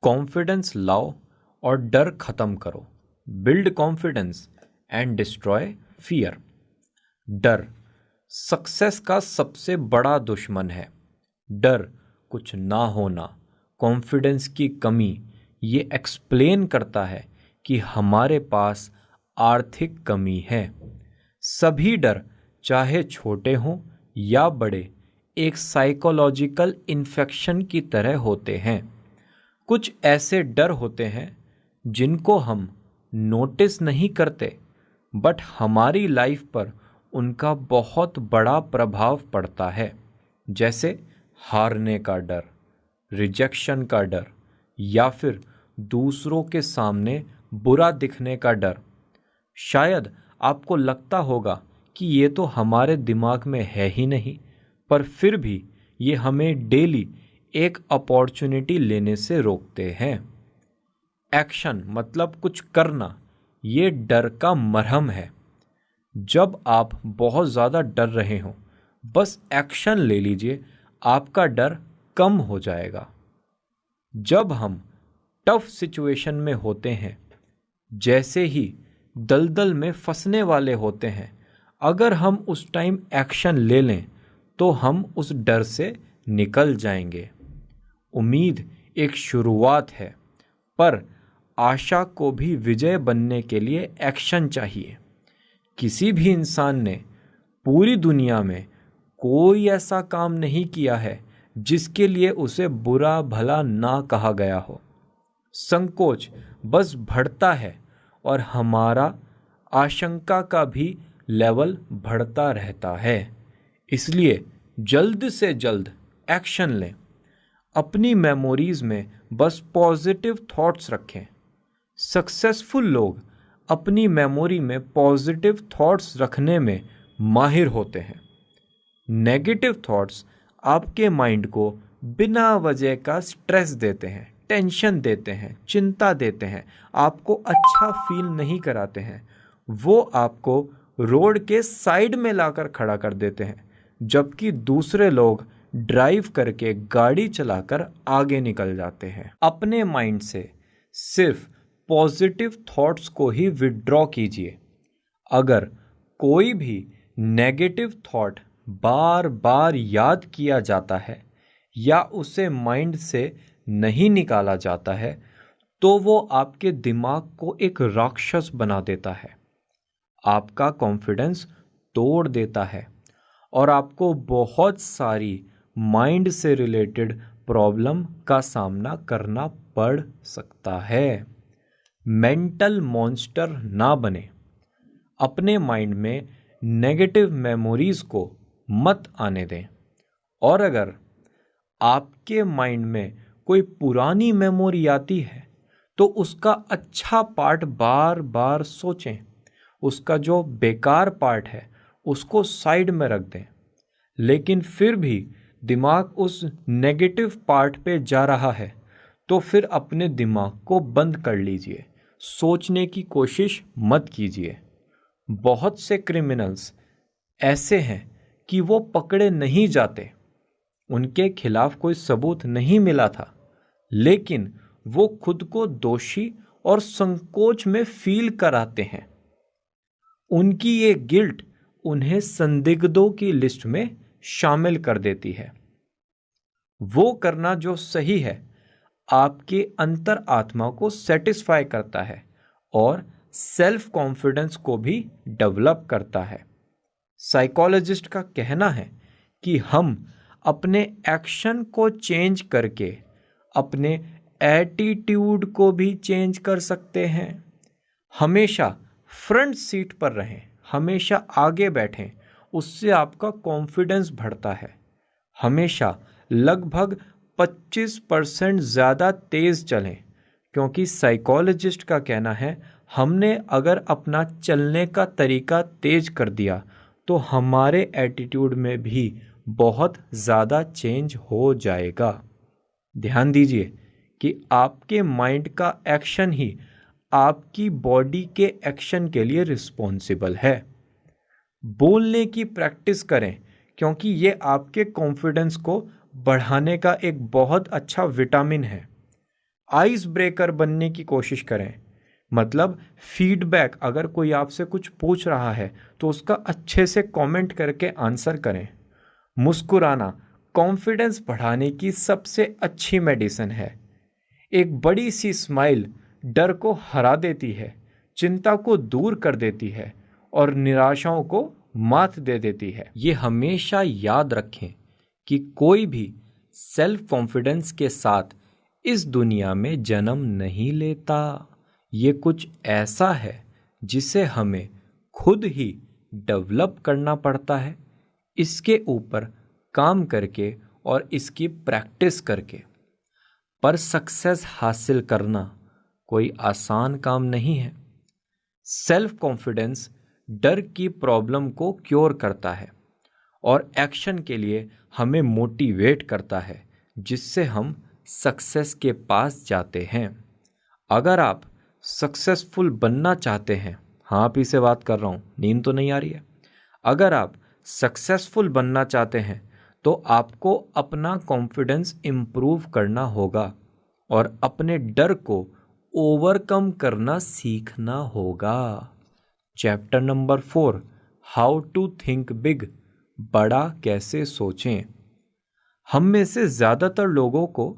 Confidence लाओ और डर खत्म करो। Build confidence and destroy fear. डर सक्सेस का सबसे बड़ा दुश्मन है। डर कुछ ना होना, कॉन्फिडेंस की कमी, ये एक्सप्लेन करता है कि हमारे पास आर्थिक कमी है। सभी डर, चाहे छोटे हों या बड़े, एक साइकोलॉजिकल इन्फेक्शन की तरह होते हैं। कुछ ऐसे डर होते हैं जिनको हम नोटिस नहीं करते, बट हमारी लाइफ पर उनका बहुत बड़ा प्रभाव पड़ता है। जैसे हारने का डर, रिजेक्शन का डर, या फिर दूसरों के सामने बुरा दिखने का डर। शायद आपको लगता होगा कि ये तो हमारे दिमाग में है ही नहीं, पर फिर भी ये हमें डेली एक अपॉर्चुनिटी लेने से रोकते हैं। एक्शन मतलब कुछ करना, ये डर का मरहम है। जब आप बहुत ज़्यादा डर रहे हो, बस एक्शन ले लीजिए, आपका डर कम हो जाएगा। जब हम टफ सिचुएशन में होते हैं, जैसे ही दलदल में फंसने वाले होते हैं, अगर हम उस टाइम एक्शन ले लें तो हम उस डर से निकल जाएंगे। उम्मीद एक शुरुआत है, पर आशा को भी विजय बनने के लिए एक्शन चाहिए। किसी भी इंसान ने पूरी दुनिया में कोई ऐसा काम नहीं किया है जिसके लिए उसे बुरा भला ना कहा गया हो। संकोच बस बढ़ता है और हमारा आशंका का भी लेवल बढ़ता रहता है। इसलिए जल्द से जल्द एक्शन लें। अपनी मेमोरीज में बस पॉजिटिव थॉट्स रखें। सक्सेसफुल लोग अपनी मेमोरी में पॉजिटिव थॉट्स रखने में माहिर होते हैं। नेगेटिव थॉट्स आपके माइंड को बिना वजह का स्ट्रेस देते हैं, टेंशन देते हैं, चिंता देते हैं, आपको अच्छा फील नहीं कराते हैं। वो आपको रोड के साइड में लाकर खड़ा कर देते हैं, जबकि दूसरे लोग ड्राइव करके गाड़ी चलाकर आगे निकल जाते हैं। अपने माइंड से सिर्फ पॉजिटिव थॉट्स को ही विड्रॉ कीजिए। अगर कोई भी नेगेटिव थॉट बार बार याद किया जाता है या उसे माइंड से नहीं निकाला जाता है, तो वो आपके दिमाग को एक राक्षस बना देता है, आपका कॉन्फिडेंस तोड़ देता है और आपको बहुत सारी माइंड से रिलेटेड प्रॉब्लम का सामना करना पड़ सकता है। मेंटल मॉन्स्टर ना बने। अपने माइंड में नेगेटिव मेमोरीज को मत आने दें। और अगर आपके माइंड में कोई पुरानी मेमोरी आती है तो उसका अच्छा पार्ट बार बार सोचें। उसका जो बेकार पार्ट है उसको साइड में रख दें। लेकिन फिर भी दिमाग उस नेगेटिव पार्ट पे जा रहा है तो फिर अपने दिमाग को बंद कर लीजिए, सोचने की कोशिश मत कीजिए। बहुत से क्रिमिनल्स ऐसे हैं कि वो पकड़े नहीं जाते, उनके खिलाफ कोई सबूत नहीं मिला था, लेकिन वो खुद को दोषी और संकोच में फील कराते हैं। उनकी ये गिल्ट उन्हें संदिग्धों की लिस्ट में शामिल कर देती है। वो करना जो सही है आपके अंतर आत्मा को सेटिस्फाई करता है और सेल्फ कॉन्फिडेंस को भी डेवलप करता है। साइकोलॉजिस्ट का कहना है कि हम अपने एक्शन को चेंज करके अपने एटीट्यूड को भी चेंज कर सकते हैं। हमेशा फ्रंट सीट पर रहें, हमेशा आगे बैठें, उससे आपका कॉन्फिडेंस बढ़ता है। हमेशा लगभग 25% ज़्यादा तेज़ चलें, क्योंकि साइकोलॉजिस्ट का कहना है हमने अगर अपना चलने का तरीका तेज कर दिया तो हमारे एटीट्यूड में भी बहुत ज़्यादा चेंज हो जाएगा। ध्यान दीजिए कि आपके माइंड का एक्शन ही आपकी बॉडी के एक्शन के लिए रिस्पॉन्सिबल है। बोलने की प्रैक्टिस करें, क्योंकि ये आपके कॉन्फिडेंस को बढ़ाने का एक बहुत अच्छा विटामिन है। आइस ब्रेकर बनने की कोशिश करें। मतलब फीडबैक, अगर कोई आपसे कुछ पूछ रहा है तो उसका अच्छे से कमेंट करके आंसर करें। मुस्कुराना कॉन्फिडेंस बढ़ाने की सबसे अच्छी मेडिसिन है। एक बड़ी सी स्माइल डर को हरा देती है, चिंता को दूर कर देती है और निराशाओं को मात दे देती है। ये हमेशा याद रखें कि कोई भी सेल्फ कॉन्फिडेंस के साथ इस दुनिया में जन्म नहीं लेता। ये कुछ ऐसा है जिसे हमें खुद ही डेवलप करना पड़ता है, इसके ऊपर काम करके और इसकी प्रैक्टिस करके। पर सक्सेस हासिल करना कोई आसान काम नहीं है। सेल्फ कॉन्फिडेंस डर की प्रॉब्लम को क्योर करता है और एक्शन के लिए हमें मोटिवेट करता है, जिससे हम सक्सेस के पास जाते हैं। अगर आप सक्सेसफुल बनना चाहते हैं, हाँ आप ही से बात कर रहा हूँ, नींद तो नहीं आ रही है। अगर आप सक्सेसफुल बनना चाहते हैं तो आपको अपना कॉन्फिडेंस इम्प्रूव करना होगा और अपने डर को ओवरकम करना सीखना होगा। Chapter number 4, how to think big, बड़ा कैसे सोचें। हम में से ज़्यादातर लोगों को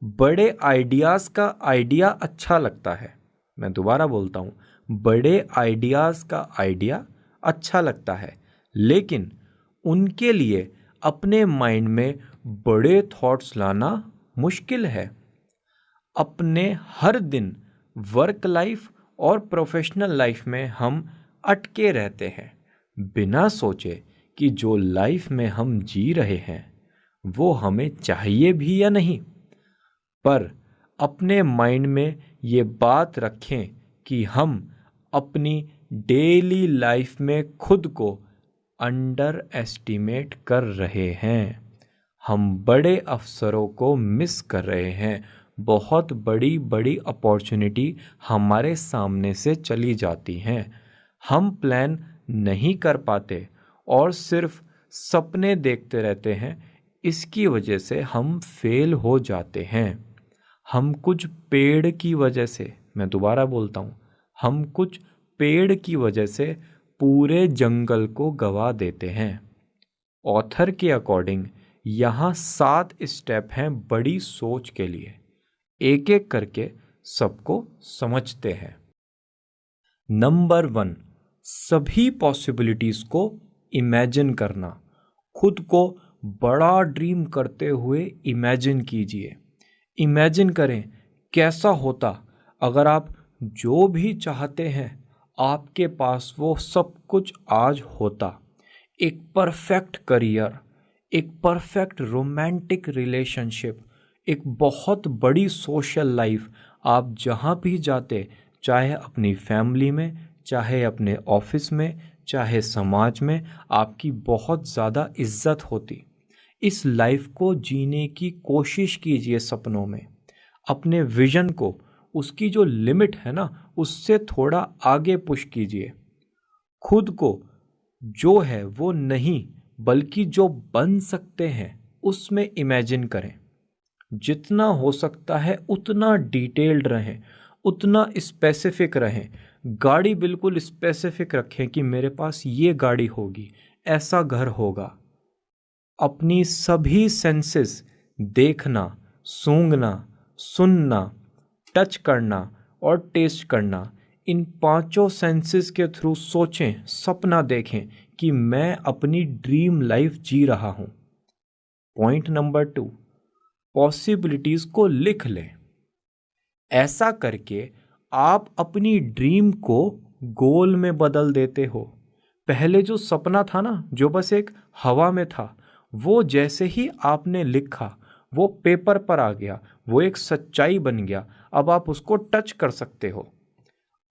बड़े आइडियाज़ का आइडिया अच्छा लगता है। मैं दोबारा बोलता हूँ, बड़े आइडियाज़ का आइडिया अच्छा लगता है, लेकिन उनके लिए अपने माइंड में बड़े थॉट्स लाना मुश्किल है। अपने हर दिन वर्क लाइफ और प्रोफेशनल लाइफ में हम अटके रहते हैं, बिना सोचे कि जो लाइफ में हम जी रहे हैं वो हमें चाहिए भी या नहीं। पर अपने माइंड में ये बात रखें कि हम अपनी डेली लाइफ में खुद को अंडर एस्टिमेट कर रहे हैं। हम बड़े अवसरों को मिस कर रहे हैं। बहुत बड़ी बड़ी अपॉर्चुनिटी हमारे सामने से चली जाती हैं। हम प्लान नहीं कर पाते और सिर्फ सपने देखते रहते हैं। इसकी वजह से हम फेल हो जाते हैं। हम कुछ पेड़ की वजह से, मैं दोबारा बोलता हूँ, हम कुछ पेड़ की वजह से पूरे जंगल को गवा देते हैं। ऑथर के अकॉर्डिंग यहाँ 7 स्टेप हैं बड़ी सोच के लिए। एक एक करके सबको समझते हैं। नंबर 1, सभी पॉसिबिलिटीज को इमेजिन करना। खुद को बड़ा ड्रीम करते हुए इमेजिन कीजिए। इमेजिन करें कैसा होता अगर आप जो भी चाहते हैं आपके पास वो सब कुछ आज होता। एक परफेक्ट करियर, एक परफेक्ट रोमांटिक रिलेशनशिप, एक बहुत बड़ी सोशल लाइफ। आप जहाँ भी जाते, चाहे अपनी फैमिली में, चाहे अपने ऑफिस में, चाहे समाज में, आपकी बहुत ज़्यादा इज्जत होती। इस लाइफ को जीने की कोशिश कीजिए सपनों में। अपने विजन को, उसकी जो लिमिट है ना, उससे थोड़ा आगे पुश कीजिए। खुद को जो है वो नहीं बल्कि जो बन सकते हैं उसमें इमेजिन करें। जितना हो सकता है उतना डिटेल्ड रहें, उतना स्पेसिफिक रहें। गाड़ी बिल्कुल स्पेसिफिक रखें कि मेरे पास ये गाड़ी होगी, ऐसा घर होगा। अपनी सभी सेंसेस, देखना, सूंघना, सुनना, टच करना और टेस्ट करना, इन 5 सेंसेस के थ्रू सोचें, सपना देखें कि मैं अपनी ड्रीम लाइफ जी रहा हूं। पॉइंट नंबर 2, पॉसिबिलिटीज को लिख लें। ऐसा करके आप अपनी ड्रीम को गोल में बदल देते हो। पहले जो सपना था ना, जो बस एक हवा में था, वो जैसे ही आपने लिखा वो पेपर पर आ गया, वो एक सच्चाई बन गया। अब आप उसको टच कर सकते हो।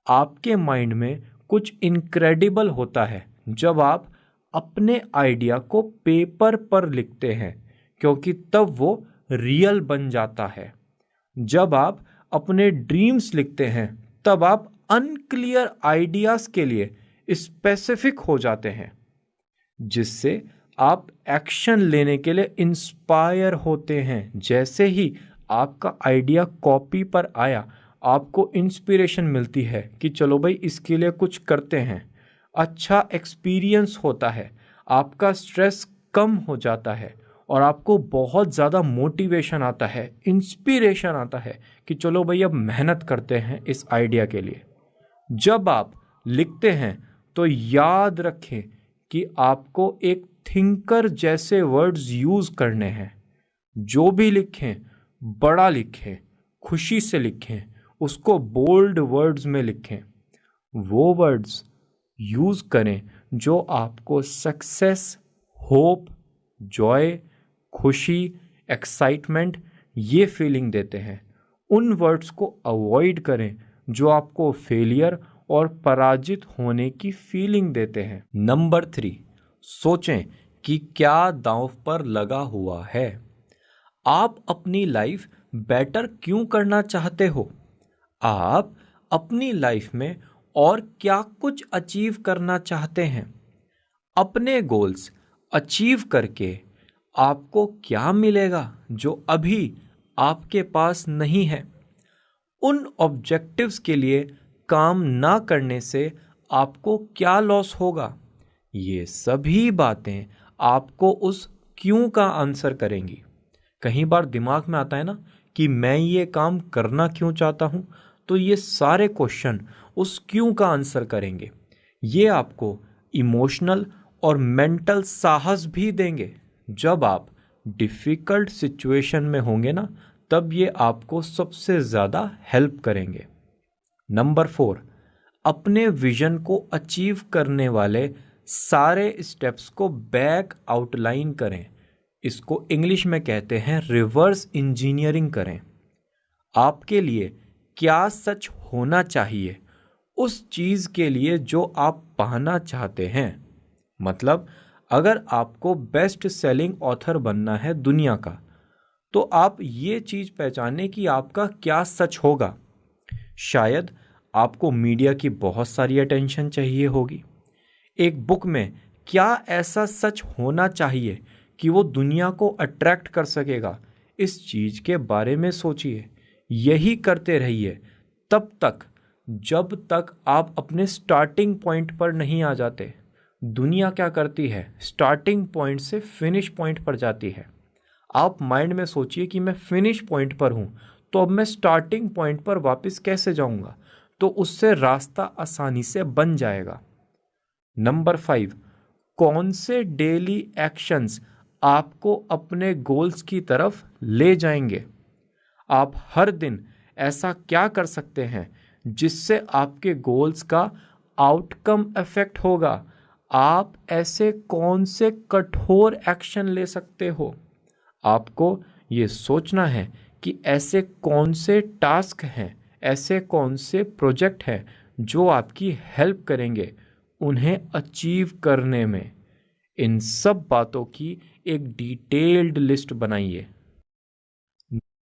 आपके माइंड में कुछ इनक्रेडिबल होता है जब आप अपने आइडिया को पेपर पर लिखते हैं, क्योंकि तब वो रियल बन जाता है। जब आप अपने ड्रीम्स लिखते हैं तब आप अनक्लियर आइडियाज के लिए स्पेसिफिक हो जाते हैं, जिससे आप एक्शन लेने के लिए इंस्पायर होते हैं। जैसे ही आपका आइडिया कॉपी पर आया, आपको इंस्पिरेशन मिलती है कि चलो भाई इसके लिए कुछ करते हैं, अच्छा एक्सपीरियंस होता है, आपका स्ट्रेस कम हो जाता है और आपको बहुत ज़्यादा मोटिवेशन आता है, इंस्पिरेशन आता है कि चलो भाई अब मेहनत करते हैं इस आइडिया के लिए। जब आप लिखते हैं तो याद रखें कि आपको एक थिंकर जैसे वर्ड्स यूज़ करने हैं। जो भी लिखें बड़ा लिखें, खुशी से लिखें, उसको बोल्ड वर्ड्स में लिखें। वो वर्ड्स यूज़ करें जो आपको सक्सेस, होप, जॉय, खुशी, एक्साइटमेंट ये फीलिंग देते हैं। उन वर्ड्स को अवॉइड करें जो आपको फेलियर और पराजित होने की फीलिंग देते हैं। नंबर 3, सोचें कि क्या दांव पर लगा हुआ है। आप अपनी लाइफ बेटर क्यों करना चाहते हो? आप अपनी लाइफ में और क्या कुछ अचीव करना चाहते हैं? अपने गोल्स अचीव करके आपको क्या मिलेगा जो अभी आपके पास नहीं है? उन ऑब्जेक्टिव्स के लिए काम ना करने से आपको क्या लॉस होगा? ये सभी बातें आपको उस क्यों का आंसर करेंगी। कई बार दिमाग में आता है ना कि मैं ये काम करना क्यों चाहता हूँ, तो ये सारे क्वेश्चन उस क्यों का आंसर करेंगे। ये आपको इमोशनल और मेंटल साहस भी देंगे। जब आप डिफ़िकल्ट सिचुएशन में होंगे ना, तब ये आपको सबसे ज़्यादा हेल्प करेंगे। नंबर 4, अपने विजन को अचीव करने वाले सारे स्टेप्स को बैक आउटलाइन करें। इसको इंग्लिश में कहते हैं रिवर्स इंजीनियरिंग करें। आपके लिए क्या सच होना चाहिए उस चीज़ के लिए जो आप पाना चाहते हैं। मतलब अगर आपको बेस्ट सेलिंग ऑथर बनना है दुनिया का, तो आप ये चीज़ पहचानें कि आपका क्या सच होगा। शायद आपको मीडिया की बहुत सारी अटेंशन चाहिए होगी। एक बुक में क्या ऐसा सच होना चाहिए कि वो दुनिया को अट्रैक्ट कर सकेगा, इस चीज़ के बारे में सोचिए। यही करते रहिए तब तक जब तक आप अपने स्टार्टिंग पॉइंट पर नहीं आ जाते। दुनिया क्या करती है, स्टार्टिंग पॉइंट से फिनिश पॉइंट पर जाती है। आप माइंड में सोचिए कि मैं फिनिश पॉइंट पर हूँ, तो अब मैं स्टार्टिंग पॉइंट पर वापस कैसे जाऊँगा, तो उससे रास्ता आसानी से बन जाएगा। नंबर 5, कौन से डेली एक्शंस आपको अपने गोल्स की तरफ ले जाएंगे। आप हर दिन ऐसा क्या कर सकते हैं जिससे आपके गोल्स का आउटकम इफेक्ट होगा। आप ऐसे कौन से कठोर एक्शन ले सकते हो। आपको ये सोचना है कि ऐसे कौन से टास्क हैं, ऐसे कौन से प्रोजेक्ट हैं जो आपकी हेल्प करेंगे उन्हें अचीव करने में। इन सब बातों की एक डिटेल्ड लिस्ट बनाइए।